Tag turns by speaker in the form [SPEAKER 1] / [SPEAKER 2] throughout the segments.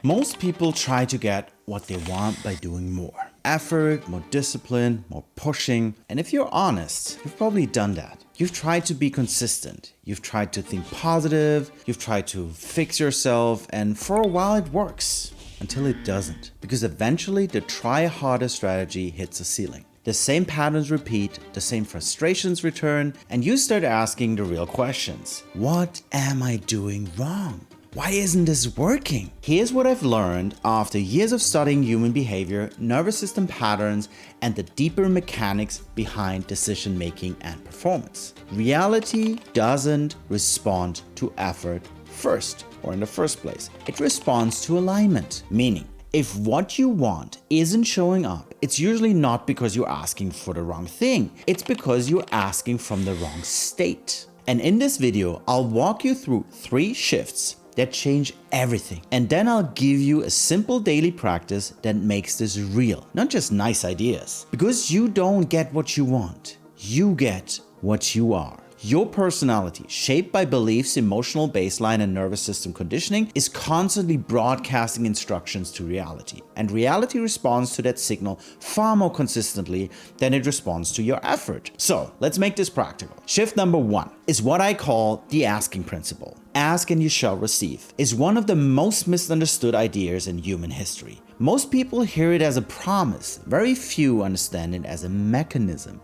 [SPEAKER 1] Most people try to get what they want by doing more. Effort, more discipline, more pushing. And if you're honest, you've probably done that. You've tried to be consistent. You've tried to think positive. You've tried to fix yourself. And for a while it works until it doesn't. Because eventually the try harder strategy hits a ceiling. The same patterns repeat, the same frustrations return, and you start asking the real questions. What am I doing wrong? Why isn't this working? Here's what I've learned after years of studying human behavior, nervous system patterns, and the deeper mechanics behind decision making and performance. Reality doesn't respond to effort first, or in the first place. It responds to alignment, meaning if what you want isn't showing up, it's usually not because you're asking for the wrong thing. It's because you're asking from the wrong state. And in this video, I'll walk you through 3 shifts that change everything. And then I'll give you a simple daily practice that makes this real, not just nice ideas. Because you don't get what you want, you get what you are. Your personality, shaped by beliefs, emotional baseline, and nervous system conditioning, is constantly broadcasting instructions to reality. And reality responds to that signal far more consistently than it responds to your effort. So let's make this practical. Shift number 1 is what I call the asking principle. Ask and you shall receive is one of the most misunderstood ideas in human history. Most people hear it as a promise. Very few understand it as a mechanism.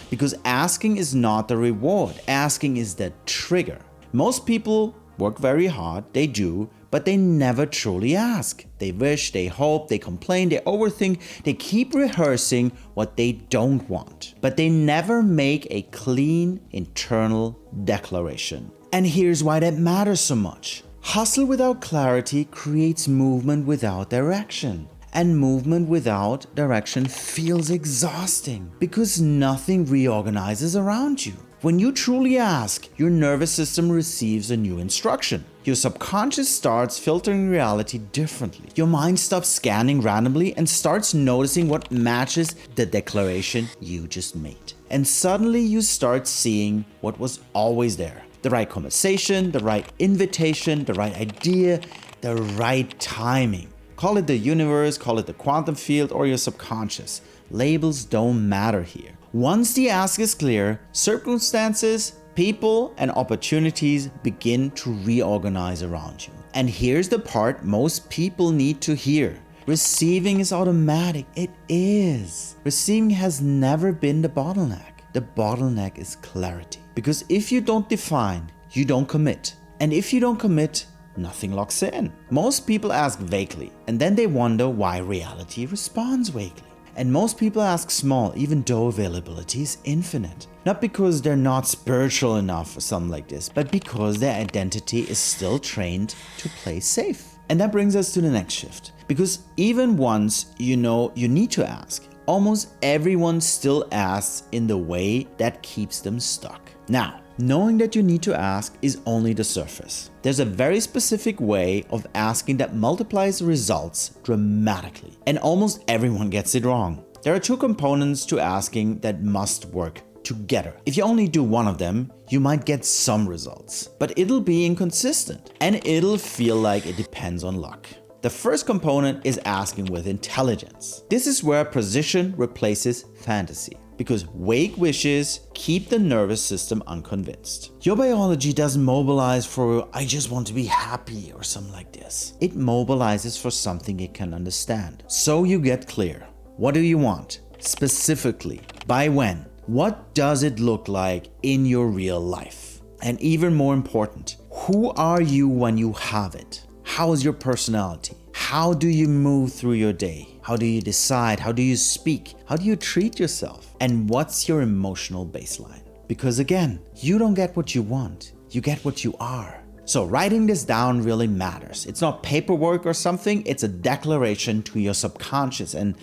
[SPEAKER 1] Because asking is not the reward. Asking is the trigger. Most people work very hard, they do, but they never truly ask. They wish, they hope, they complain, they overthink, they keep rehearsing what they don't want. But they never make a clean internal declaration. And here's why that matters so much. Hustle without clarity creates movement without direction. And movement without direction feels exhausting because nothing reorganizes around you. When you truly ask, your nervous system receives a new instruction. Your subconscious starts filtering reality differently. Your mind stops scanning randomly and starts noticing what matches the declaration you just made. And suddenly you start seeing what was always there. The right conversation, the right invitation, the right idea, the right timing. Call it the universe, call it the quantum field, or your subconscious. Labels don't matter here. Once the ask is clear, circumstances, people, and opportunities begin to reorganize around you. And here's the part most people need to hear. Receiving is automatic. It is. Receiving has never been the bottleneck. The bottleneck is clarity. Because if you don't define, you don't commit. And if you don't commit, nothing locks in. Most people ask vaguely, and then they wonder why reality responds vaguely. And most people ask small, even though availability is infinite. Not because they're not spiritual enough or something like this, but because their identity is still trained to play safe. And that brings us to the next shift. Because even once you know you need to ask, almost everyone still asks in the way that keeps them stuck. Now, knowing that you need to ask is only the surface. There's a very specific way of asking that multiplies results dramatically. And almost everyone gets it wrong. There are 2 components to asking that must work together. If you only do one of them, you might get some results. But it'll be inconsistent. And it'll feel like it depends on luck. The first component is asking with intelligence. This is where precision replaces fantasy. Because vague wishes keep the nervous system unconvinced. Your biology doesn't mobilize for, I just want to be happy or something like this. It mobilizes for something it can understand. So you get clear. What do you want? Specifically, by when? What does it look like in your real life? And even more important, who are you when you have it? How is your personality? How do you move through your day? How do you decide? How do you speak? How do you treat yourself? And what's your emotional baseline? Because again, you don't get what you want. You get what you are. So writing this down really matters. It's not paperwork or something. It's a declaration to your subconscious. And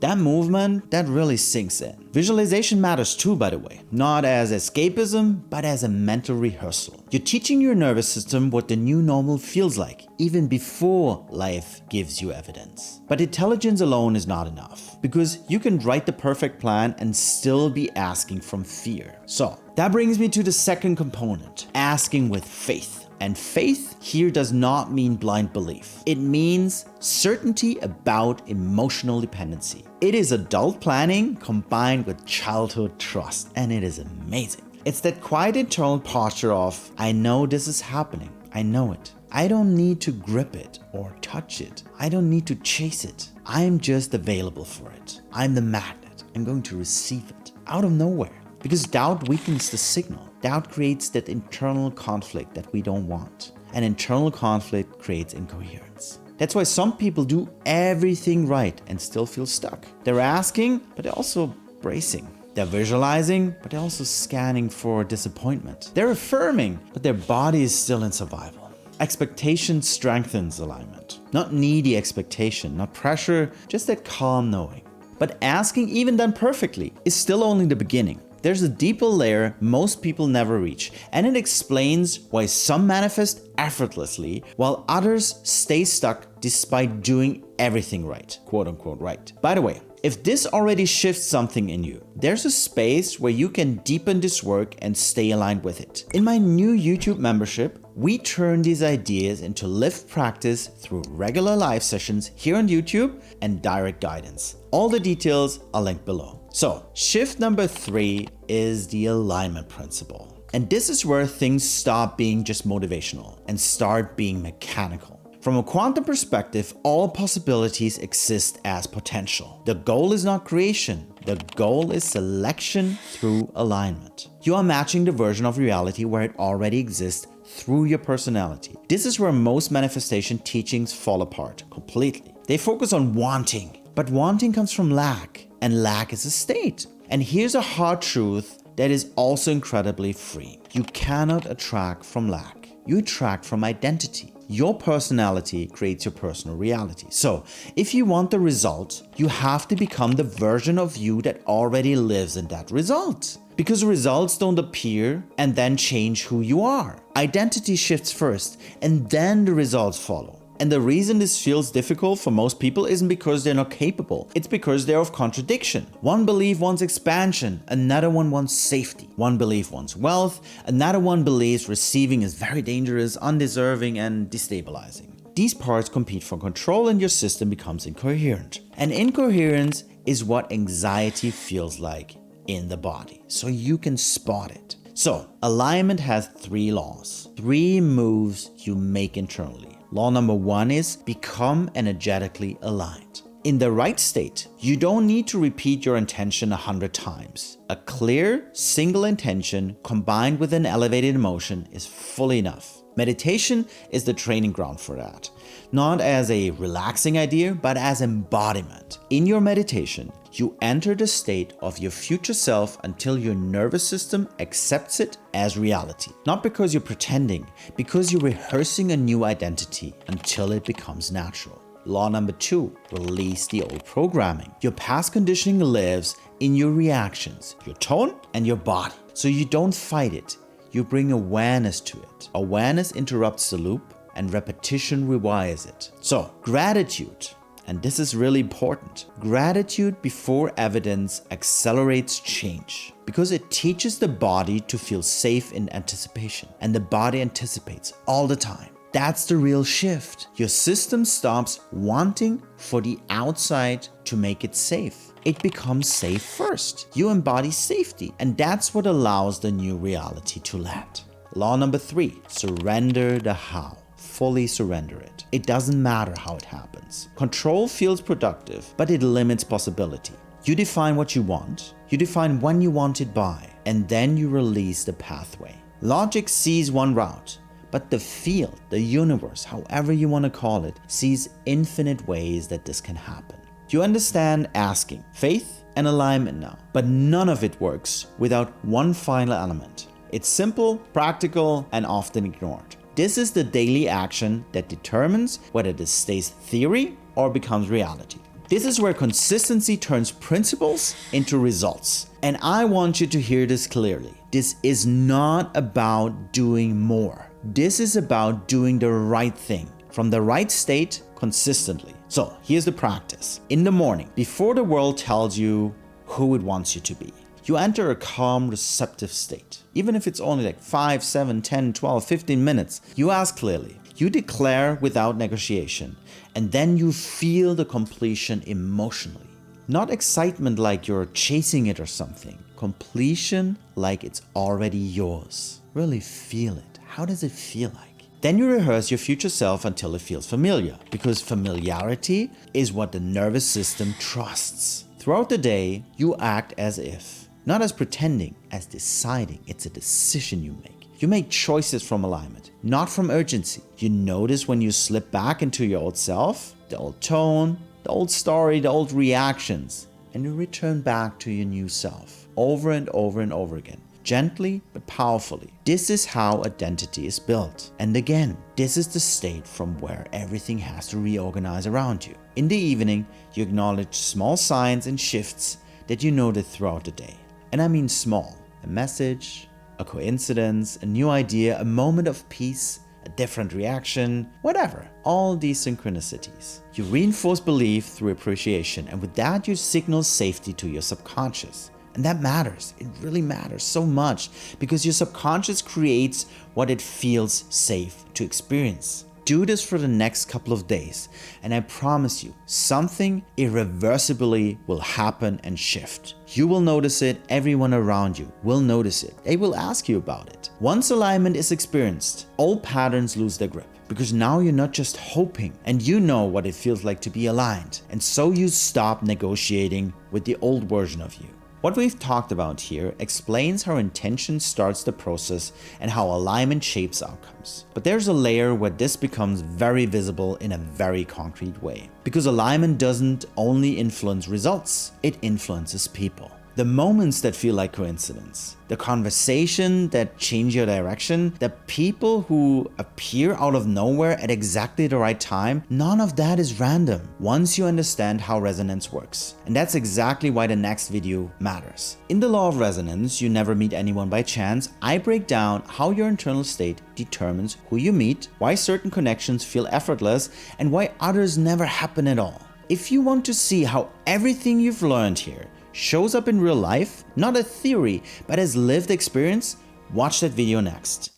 [SPEAKER 1] that movement, that really sinks in. Visualization matters too, by the way. Not as escapism, but as a mental rehearsal. You're teaching your nervous system what the new normal feels like, even before life gives you evidence. But intelligence alone is not enough, because you can write the perfect plan and still be asking from fear. So, that brings me to the second component, asking with faith. And faith here does not mean blind belief. It means certainty about emotional dependency. It is adult planning combined with childhood trust, and it is amazing. It's that quiet internal posture of, I know this is happening. I know it. I don't need to grip it or touch it. I don't need to chase it. I'm just available for it. I'm the magnet. I'm going to receive it out of nowhere. Because doubt weakens the signal. Doubt creates that internal conflict that we don't want. And internal conflict creates incoherence. That's why some people do everything right and still feel stuck. They're asking, but they're also bracing. They're visualizing, but they're also scanning for disappointment. They're affirming, but their body is still in survival. Expectation strengthens alignment. Not needy expectation, not pressure, just that calm knowing. But asking, even done perfectly, is still only the beginning. There's a deeper layer most people never reach, and it explains why some manifest effortlessly while others stay stuck despite doing everything right, quote unquote right. By the way, if this already shifts something in you, there's a space where you can deepen this work and stay aligned with it. In my new YouTube membership, we turn these ideas into lived practice through regular live sessions here on YouTube and direct guidance. All the details are linked below. So, shift number 3 is the alignment principle. And this is where things stop being just motivational and start being mechanical. From a quantum perspective, all possibilities exist as potential. The goal is not creation. The goal is selection through alignment. You are matching the version of reality where it already exists through your personality. This is where most manifestation teachings fall apart completely. They focus on wanting, but wanting comes from lack, and lack is a state. And here's a hard truth that is also incredibly freeing. You cannot attract from lack. You attract from identity. Your personality creates your personal reality. So, if you want the result, you have to become the version of you that already lives in that result. Because results don't appear and then change who you are. Identity shifts first, and then the results follow. And the reason this feels difficult for most people isn't because they're not capable. It's because they're of contradiction. One belief wants expansion, another one wants safety. One belief wants wealth, another one believes receiving is very dangerous, undeserving, and destabilizing. These parts compete for control and your system becomes incoherent. And incoherence is what anxiety feels like in the body, so you can spot it. So, alignment has 3 laws, 3 moves you make internally. Law number 1 is become energetically aligned. In the right state, you don't need to repeat your intention 100 times. A clear, single intention combined with an elevated emotion is fully enough. Meditation is the training ground for that. Not as a relaxing idea, but as embodiment. In your meditation, you enter the state of your future self until your nervous system accepts it as reality. Not because you're pretending, because you're rehearsing a new identity until it becomes natural. Law number 2, release the old programming. Your past conditioning lives in your reactions, your tone, and your body. So you don't fight it, you bring awareness to it. Awareness interrupts the loop, and repetition rewires it. So, gratitude. And this is really important. Gratitude before evidence accelerates change because it teaches the body to feel safe in anticipation, and the body anticipates all the time. That's the real shift. Your system stops wanting for the outside to make it safe. It becomes safe first. You embody safety, and that's what allows the new reality to land. Law number 3, surrender the how. Fully surrender it. It doesn't matter how it happens. Control feels productive, but it limits possibility. You define what you want, you define when you want it by, and then you release the pathway. Logic sees one route, but the field, the universe, however you want to call it, sees infinite ways that this can happen. You understand asking, faith and alignment now, but none of it works without one final element. It's simple, practical, and often ignored. This is the daily action that determines whether this stays theory or becomes reality. This is where consistency turns principles into results. And I want you to hear this clearly. This is not about doing more. This is about doing the right thing from the right state consistently. So here's the practice. In the morning, before the world tells you who it wants you to be, You enter a calm, receptive state. Even if it's only like 5, 7, 10, 12, 15 minutes, you ask clearly. You declare without negotiation, and then you feel the completion emotionally. Not excitement like you're chasing it or something. Completion like it's already yours. Really feel it. How does it feel like? Then you rehearse your future self until it feels familiar, because familiarity is what the nervous system trusts. Throughout the day, you act as if, not as pretending, as deciding. It's a decision you make. You make choices from alignment, not from urgency. You notice when you slip back into your old self, the old tone, the old story, the old reactions, and you return back to your new self over and over and over again. Gently but powerfully. This is how identity is built. And again, this is the state from where everything has to reorganize around you. In the evening, you acknowledge small signs and shifts that you noted throughout the day. And I mean small. A message, a coincidence, a new idea, a moment of peace, a different reaction, whatever. All these synchronicities. You reinforce belief through appreciation, and with that you signal safety to your subconscious. And that matters. It really matters so much because your subconscious creates what it feels safe to experience. Do this for the next couple of days, and I promise you, something irreversibly will happen and shift. You will notice it, everyone around you will notice it. They will ask you about it. Once alignment is experienced, old patterns lose their grip. Because now you're not just hoping, and you know what it feels like to be aligned. And so you stop negotiating with the old version of you. What we've talked about here explains how intention starts the process and how alignment shapes outcomes. But there's a layer where this becomes very visible in a very concrete way. Because alignment doesn't only influence results, it influences people. The moments that feel like coincidence, the conversation that change your direction, the people who appear out of nowhere at exactly the right time, none of that is random once you understand how resonance works. And that's exactly why the next video matters. In the law of resonance, you never meet anyone by chance. I break down how your internal state determines who you meet, why certain connections feel effortless, and why others never happen at all. If you want to see how everything you've learned here shows up in real life, not a theory, but as lived experience, watch that video next.